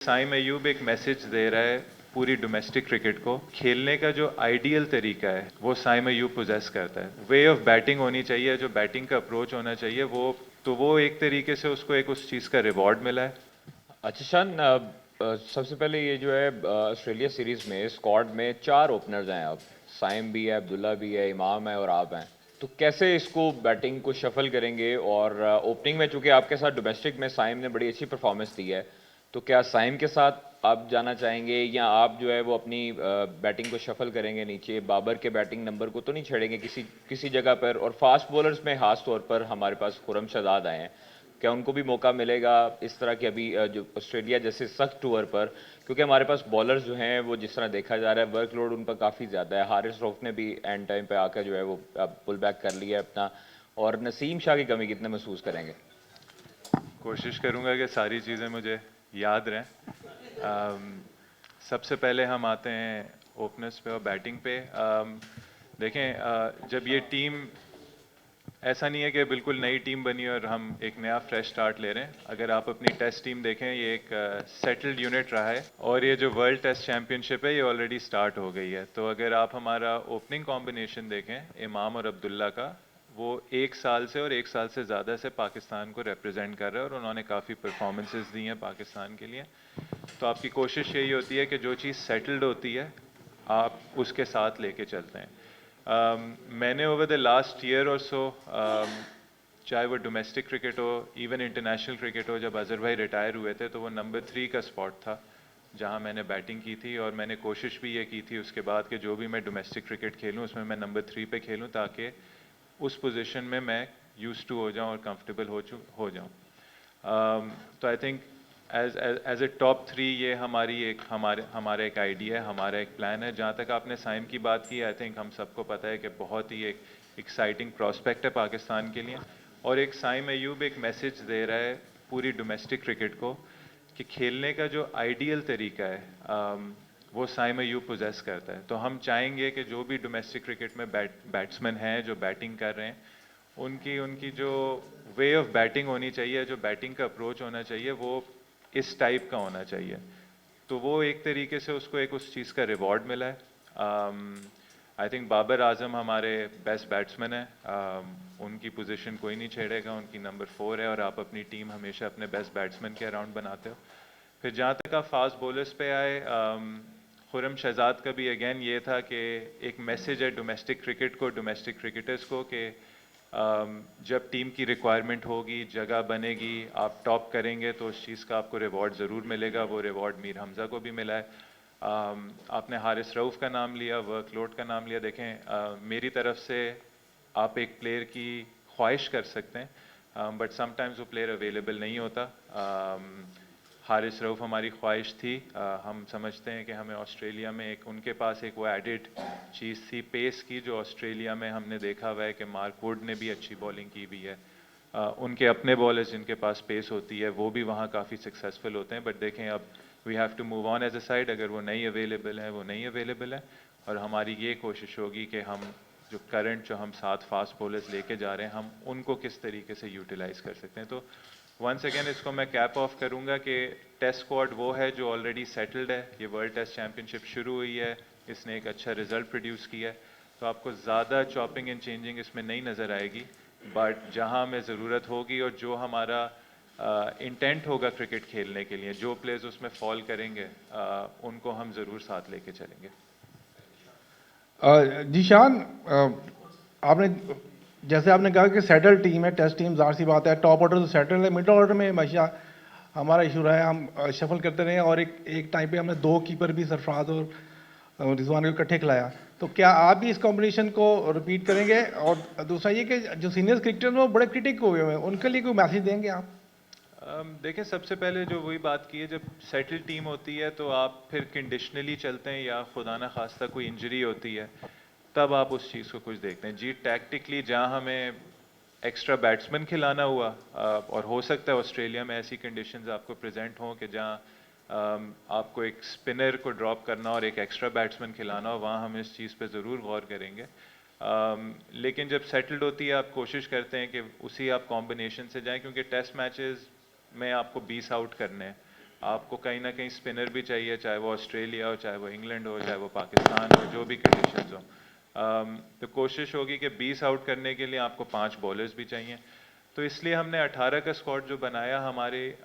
साइम अयूब एक मैसेज दे रहा है पूरी डोमेस्टिक क्रिकेट को। खेलने का जो आइडियल तरीका है वो साइम अयूब पोजेस करता है। वे ऑफ बैटिंग होनी चाहिए, जो बैटिंग का अप्रोच होना चाहिए वो एक तरीके से उसको एक उस चीज़ का रिवॉर्ड मिला है। अच्छा शान, सबसे पहले ये जो है ऑस्ट्रेलिया सीरीज में स्क्वाड में 4 ओपनर्स हैं। अब साइम भी है, अब्दुल्ला भी है, इमाम है और आप हैं। तो कैसे इसको बैटिंग को शफल करेंगे? और ओपनिंग में चूंकि आपके साथ डोमेस्टिक में साइम ने बड़ी अच्छी परफॉर्मेंस दी है, तो क्या साइम के साथ आप जाना चाहेंगे या आप जो है वो अपनी बैटिंग को शफल करेंगे? नीचे बाबर के बैटिंग नंबर को तो नहीं छेड़ेंगे किसी किसी जगह पर? और फास्ट बॉलर्स में खास तौर पर हमारे पास खुरम शहजाद आए हैं, क्या उनको भी मौका मिलेगा इस तरह की अभी जो ऑस्ट्रेलिया जैसे सख्त टूर पर? क्योंकि हमारे पास बॉलर्स जो हैं वो जिस तरह देखा जा रहा है वर्कलोड उन पर काफ़ी ज़्यादा है। हारिस रऊफ ने भी एंड टाइम पे आकर जो है वो पुल बैक कर लिया है अपना। और नसीम शाह की कमी कितने महसूस करेंगे? कोशिश करूंगा कि सारी चीज़ें मुझे याद रहें। सबसे पहले हम आते हैं ओपनर्स पे और बैटिंग पे। देखें, जब ये टीम, ऐसा नहीं है कि बिल्कुल नई टीम बनी और हम एक नया फ्रेश स्टार्ट ले रहे हैं। अगर आप अपनी टेस्ट टीम देखें, ये एक सेटल्ड यूनिट रहा है और ये जो वर्ल्ड टेस्ट चैंपियनशिप है ये ऑलरेडी स्टार्ट हो गई है। तो अगर आप हमारा ओपनिंग कॉम्बिनेशन देखें इमाम और अब्दुल्ला का, वो 1 साल से और 1 साल से ज़्यादा से पाकिस्तान को रिप्रेजेंट कर रहे हैं और उन्होंने काफ़ी परफॉर्मेंसेज दी हैं पाकिस्तान के लिए। तो आपकी कोशिश यही होती है कि जो चीज़ सेटल्ड होती है आप उसके साथ लेके चलते हैं। मैंने ओवर द लास्ट ईयर और सो, चाहे वो डोमेस्टिक क्रिकेट हो इवन इंटरनेशनल क्रिकेट हो, जब अजहर भाई रिटायर हुए थे तो वो नंबर 3 का स्पॉट था जहां मैंने बैटिंग की थी। और मैंने कोशिश भी ये की थी उसके बाद कि जो भी मैं डोमेस्टिक क्रिकेट खेलूं उसमें मैं नंबर 3 पे खेलूं, ताकि उस पोजीशन में मैं यूज्ड टू हो जाऊं और कंफर्टेबल हो जाऊं। तो I think as a top 3 ये हमारा एक आइडिया है, हमारा एक प्लान है। जहाँ तक आपने साइम की बात की, आई थिंक हम सबको पता है कि बहुत ही एक एक्साइटिंग प्रोस्पेक्ट है पाकिस्तान के लिए। और एक साइम अयूब एक मैसेज दे रहा है पूरी डोमेस्टिक क्रिकेट को कि खेलने का जो आइडियल तरीका है वो साइम अयूब पोजेस करता है। तो हम चाहेंगे कि जो भी डोमेस्टिक क्रिकेट में बैट्समैन हैं जो बैटिंग कर रहे हैं, उनकी उनकी जो वे ऑफ बैटिंग होनी चाहिए, जो बैटिंग का अप्रोच होना चाहिए, वो इस टाइप का होना चाहिए। तो वो एक तरीके से उसको एक उस चीज़ का रिवॉर्ड मिला है। आई थिंक बाबर आजम हमारे बेस्ट बैट्समैन है। उनकी पोजीशन कोई नहीं छेड़ेगा, उनकी नंबर 4 है और आप अपनी टीम हमेशा अपने बेस्ट बैट्समैन के अराउंड बनाते हो। फिर जहाँ तक आप फास्ट बॉलर्स पे आए, खुरम शहजाद का भी अगेन ये था कि एक मैसेज है डोमेस्टिक क्रिकेट को, डोमेस्टिक क्रिकेटर्स को, कि जब टीम की रिक्वायरमेंट होगी, जगह बनेगी, आप टॉप करेंगे तो उस चीज़ का आपको रिवॉर्ड ज़रूर मिलेगा। वो रिवॉर्ड मीर हमज़ा को भी मिला है। आपने हारिस रऊफ़ का नाम लिया, वर्कलोड का नाम लिया। देखें, मेरी तरफ से आप एक प्लेयर की ख्वाहिश कर सकते हैं बट समटाइम्स वो प्लेयर अवेलेबल नहीं होता। हारिस रऊफ़ हमारी ख्वाहिश थी। हम समझते हैं कि हमें ऑस्ट्रेलिया में एक उनके पास एक वो एडिड चीज़ थी पेस की, जो ऑस्ट्रेलिया में हमने देखा हुआ है कि मार्क वुड ने भी अच्छी बॉलिंग की हुई है। उनके अपने बॉलर्स जिनके पास पेस होती है वो भी वहाँ काफ़ी सक्सेसफुल होते हैं। बट देखें, अब we have to move on as a side. अगर वो नहीं अवेलेबल है वो नहीं अवेलेबल है, और हमारी ये कोशिश होगी कि हम जो हम 7 फास्ट बॉलर्स लेके जा रहे हैं, हम उनको किस तरीके से यूटिलाइज कर सकते हैं। तो वंस अगेन इसको मैं कैप ऑफ करूंगा कि टेस्ट स्क्वाड वो है जो ऑलरेडी सेटल्ड है। ये वर्ल्ड टेस्ट चैंपियनशिप शुरू हुई है, इसने एक अच्छा रिजल्ट प्रोड्यूस किया है। तो आपको ज़्यादा चॉपिंग एंड चेंजिंग इसमें नहीं नज़र आएगी। बट जहां हमें ज़रूरत होगी और जो हमारा इंटेंट होगा क्रिकेट खेलने के लिए, जो प्लेयर्स उसमें फॉल करेंगे उनको हम ज़रूर साथ लेके चलेंगे। जीशान, आपने जैसे आपने कहा कि सेटल टीम है, टेस्ट टीम, ज़ाहिर सी बात है टॉप ऑर्डर तो सेटल है। मिडल ऑर्डर में हमेशा हमारा इशू रहा है, हम शफल करते रहे और एक टाइम पे हमने 2 कीपर भी सरफराज और रिजवान को इकट्ठे खिलाया। तो क्या आप भी इस कॉम्बिनेशन को रिपीट करेंगे? और दूसरा ये कि जो सीनियर क्रिकेटर वो बड़े क्रिटिक हुए हैं, उनके लिए कोई मैसेज देंगे आप? देखिए, सबसे पहले जो वही बात की है, जब सेटल टीम होती है तो आप फिर कंडीशनली चलते हैं या खुदा ना खास्ता कोई इंजरी होती है तब आप उस चीज़ को कुछ देखते हैं। जी, टैक्टिकली जहाँ हमें एक्स्ट्रा बैट्समैन खिलाना हुआ, और हो सकता है ऑस्ट्रेलिया में ऐसी कंडीशंस आपको प्रेजेंट हों कि जहाँ आपको एक स्पिनर को ड्रॉप करना और एक एक्स्ट्रा बैट्समैन खिलाना हो, वहाँ हम इस चीज़ पे ज़रूर गौर करेंगे। लेकिन जब सेटल्ड होती है आप कोशिश करते हैं कि उसी आप कॉम्बिनेशन से जाएं, क्योंकि टेस्ट मैचेस में आपको 20 आउट करने हैं। आपको कहीं ना कहीं स्पिनर भी चाहिए, चाहे वो ऑस्ट्रेलिया हो, चाहे वो इंग्लैंड हो, चाहे वो पाकिस्तान हो, जो भी कंडीशंस हो। तो कोशिश होगी कि 20 आउट करने के लिए आपको 5 बॉलर्स भी चाहिए। तो इसलिए हमने 18 का स्क्वाड जो बनाया,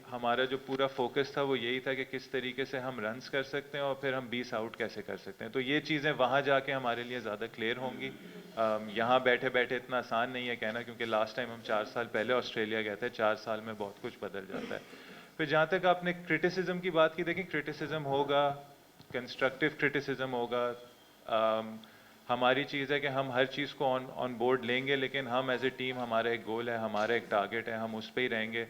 हमारा जो पूरा फोकस था वो यही था कि किस तरीके से हम रन्स कर सकते हैं और फिर हम 20 आउट कैसे कर सकते हैं। तो ये चीज़ें वहाँ जाके हमारे लिए ज़्यादा क्लियर होंगी। यहाँ बैठे बैठे इतना आसान नहीं है कहना, क्योंकि लास्ट टाइम हम 4 साल पहले ऑस्ट्रेलिया गए थे। 4 साल में बहुत कुछ बदल जाता है। फिर जहाँ तक आपने क्रिटिसिज्म की बात की, देखिए क्रिटिसिज्म होगा, कंस्ट्रक्टिव क्रिटिसिज्म होगा। हमारी चीज़ है कि हम हर चीज़ को ऑन बोर्ड लेंगे, लेकिन हम एज ए टीम, हमारा एक गोल है, हमारा एक टारगेट है, हम उस पर ही रहेंगे।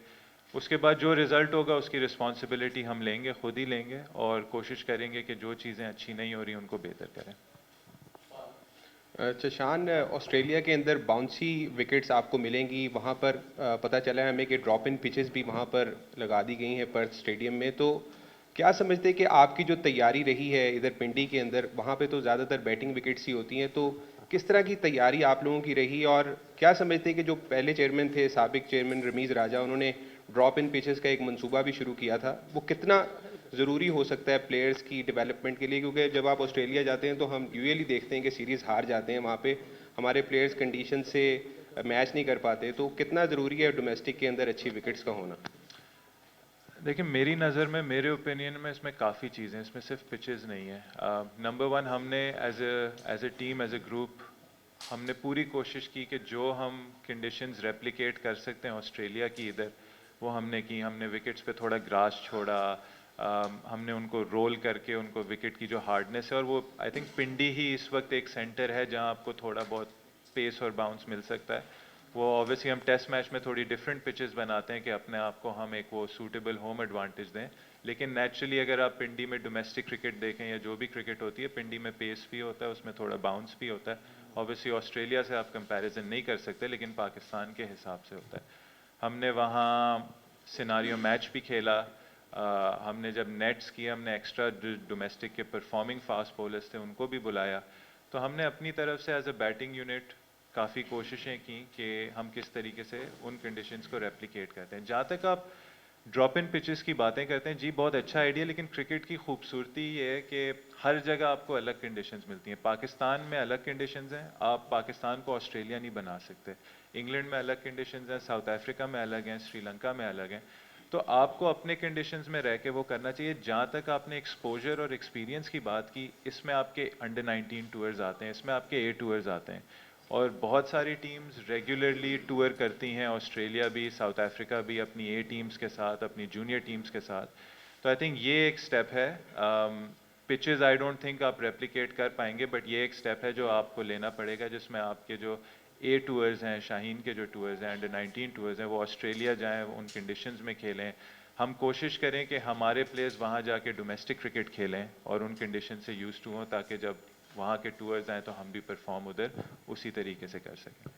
उसके बाद जो रिजल्ट होगा उसकी रिस्पॉन्सिबिलिटी हम लेंगे, खुद ही लेंगे, और कोशिश करेंगे कि जो चीज़ें अच्छी नहीं हो रही उनको बेहतर करें। चशान, ऑस्ट्रेलिया के अंदर बाउंसी विकेट्स आपको मिलेंगी, वहाँ पर पता चला है हमें कि ड्रॉप इन पिचेस भी वहाँ पर लगा दी गई हैं पर्थ स्टेडियम में। तो क्या समझते हैं कि आपकी जो तैयारी रही है इधर पिंडी के अंदर, वहाँ पे तो ज़्यादातर बैटिंग विकेट्स ही होती हैं, तो किस तरह की तैयारी आप लोगों की रही? और क्या समझते हैं कि जो पहले चेयरमैन थे, साबिक चेयरमैन रमीज़ राजा, उन्होंने ड्रॉप इन पिचेस का एक मंसूबा भी शुरू किया था, वो कितना ज़रूरी हो सकता है प्लेयर्स की डेवलपमेंट के लिए? क्योंकि जब आप ऑस्ट्रेलिया जाते हैं तो हम यूजुअली देखते हैं कि सीरीज़ हार जाते हैं, वहाँ पे हमारे प्लेयर्स कंडीशन से मैच नहीं कर पाते, तो कितना ज़रूरी है डोमेस्टिक के अंदर अच्छी विकेट्स का होना? देखिए, मेरी नज़र में, मेरे ओपिनियन में इसमें काफ़ी चीज़ें, इसमें सिर्फ पिचेस नहीं है। नंबर वन, हमने as a team, as a group, हमने पूरी कोशिश की कि जो हम कंडीशंस रेप्लिकेट कर सकते हैं ऑस्ट्रेलिया की इधर, वो हमने की। हमने विकेट्स पे थोड़ा ग्रास छोड़ा, हमने उनको रोल करके उनको विकेट की जो हार्डनेस है, और वो आई थिंक पिंडी ही इस वक्त एक सेंटर है जहां आपको थोड़ा बहुत पेस और बाउंस मिल सकता है। वो ऑब्वियसली हम टेस्ट मैच में थोड़ी डिफरेंट पिचेस बनाते हैं कि अपने आप को हम एक वो सूटेबल होम एडवांटेज दें, लेकिन नेचुरली अगर आप पिंडी में डोमेस्टिक क्रिकेट देखें या जो भी क्रिकेट होती है, पिंडी में पेस भी होता है, उसमें थोड़ा बाउंस भी होता है। ऑब्वियसली ऑस्ट्रेलिया से आप कंपैरिजन नहीं कर सकते, लेकिन पाकिस्तान के हिसाब से होता है। हमने वहाँ सिनारियो मैच भी खेला। हमने जब नेट्स किए, हमने एक्स्ट्रा डोमेस्टिक के परफॉर्मिंग फास्ट बॉलर्स थे उनको भी बुलाया। तो हमने अपनी तरफ से एज अ बैटिंग यूनिट काफ़ी कोशिशें की कि हम किस तरीके से उन कंडीशंस को रेप्लिकेट करते हैं। जहाँ तक आप ड्रॉप इन पिचेस की बातें करते हैं, जी बहुत अच्छा आइडिया, लेकिन क्रिकेट की खूबसूरती ये है कि हर जगह आपको अलग कंडीशंस मिलती हैं। पाकिस्तान में अलग कंडीशंस हैं, आप पाकिस्तान को ऑस्ट्रेलिया नहीं बना सकते। इंग्लैंड में अलग कंडीशंस हैं, साउथ अफ्रीका में अलग हैं, श्रीलंका में अलग हैं। तो आपको अपने कंडीशंस में रह के वो करना चाहिए। जहाँ तक आपने एक्सपोजर और एक्सपीरियंस की बात की, इसमें आपके अंडर 19 टूर्स आते हैं, इसमें आपके ए टूर्स आते हैं, और बहुत सारी टीम्स रेगुलरली टूर करती हैं, ऑस्ट्रेलिया भी, साउथ अफ्रीका भी, अपनी ए टीम्स के साथ, अपनी जूनियर टीम्स के साथ। तो आई थिंक ये एक स्टेप है। पिचेस आई डोंट थिंक आप रेप्लिकेट कर पाएंगे, बट ये एक स्टेप है जो आपको लेना पड़ेगा, जिसमें आपके जो ए टूर्स हैं, शाहीन के जो टूर्स हैं, अंडर 19 टूर्स हैं, वो ऑस्ट्रेलिया जाएँ, उन कंडीशंस में खेलें। हम कोशिश करें कि हमारे प्लेयर्स वहाँ जाके डोमेस्टिक क्रिकेट खेलें और उन कंडीशन से यूज टू हों, ताकि जब वहाँ के टूर्स आए तो हम भी परफॉर्म उधर उसी तरीके से कर सकें।